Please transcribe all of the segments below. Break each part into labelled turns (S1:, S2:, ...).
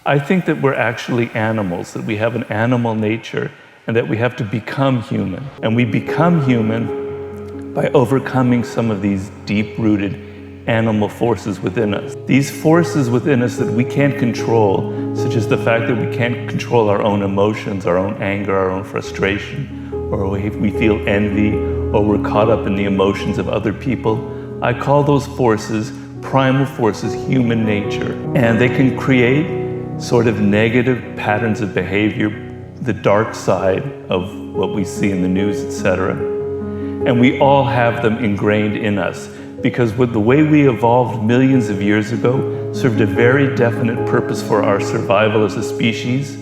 S1: I think that we're actually animals, that we have an animal nature, and that we have to become human. And we become human by overcoming some of these deep-rooted animal forces within us. These forces within us that we can't control, such as the fact that we can't control our own emotions, our own anger, our own frustration, or if we feel envy, or we're caught up in the emotions of other people. I call those forces, primal forces, human nature. And they can create sort of negative patterns of behavior, the dark side of what we see in the news, etc. And we all have them ingrained in us because with the way we evolved millions of years ago served a very definite purpose for our survival as a species.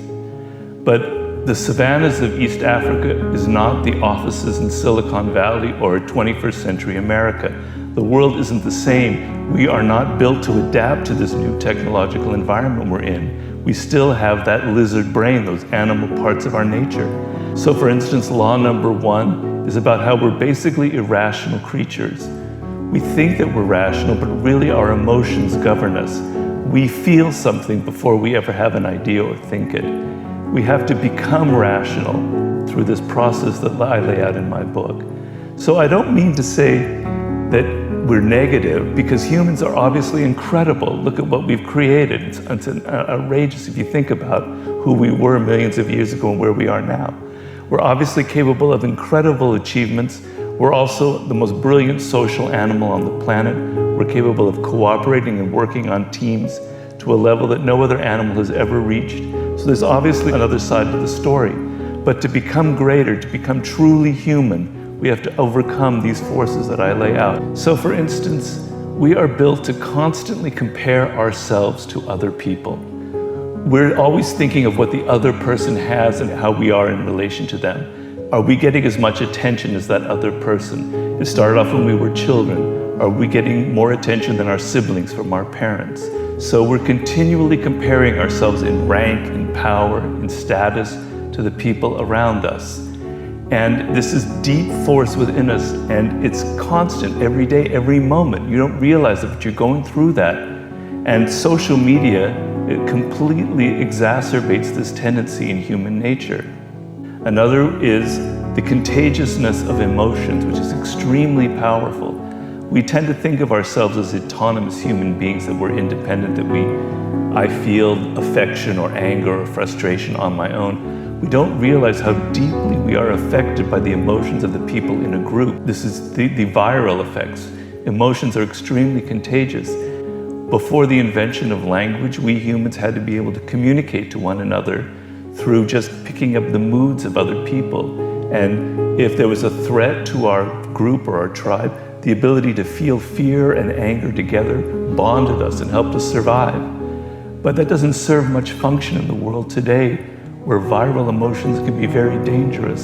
S1: But the savannas of East Africa is not the offices in Silicon Valley or 21st century America. The world isn't the same. We are not built to adapt to this new technological environment we're in. We still have that lizard brain, those animal parts of our nature. So for instance, law number 1 is about how we're basically irrational creatures. We think that we're rational, but really our emotions govern us. We feel something before we ever have an idea or think it. We have to become rational through this process that I lay out in my book. So I don't mean to say that we're negative, because humans are obviously incredible. Look at what we've created. It's outrageous if you think about who we were millions of years ago and where we are now. We're obviously capable of incredible achievements. We're also the most brilliant social animal on the planet. We're capable of cooperating and working on teams to a level that no other animal has ever reached. So there's obviously another side to the story. But to become greater, to become truly human, we have to overcome these forces that I lay out. So for instance, we are built to constantly compare ourselves to other people. We're always thinking of what the other person has and how we are in relation to them. Are we getting as much attention as that other person? It started off when we were children. Are we getting more attention than our siblings from our parents? So we're continually comparing ourselves in rank, in power, in status to the people around us. And this is deep force within us, and it's constant every day, every moment. You don't realize it, but you're going through that. And social media, it completely exacerbates this tendency in human nature. Another is the contagiousness of emotions, which is extremely powerful. We tend to think of ourselves as autonomous human beings, that we're independent, that I feel affection or anger or frustration on my own. We don't realize how deeply we are affected by the emotions of the people in a group. This is the viral effects. Emotions are extremely contagious. Before the invention of language, we humans had to be able to communicate to one another through just picking up the moods of other people. And if there was a threat to our group or our tribe, the ability to feel fear and anger together bonded us and helped us survive. But that doesn't serve much function in the world today, where viral emotions can be very dangerous.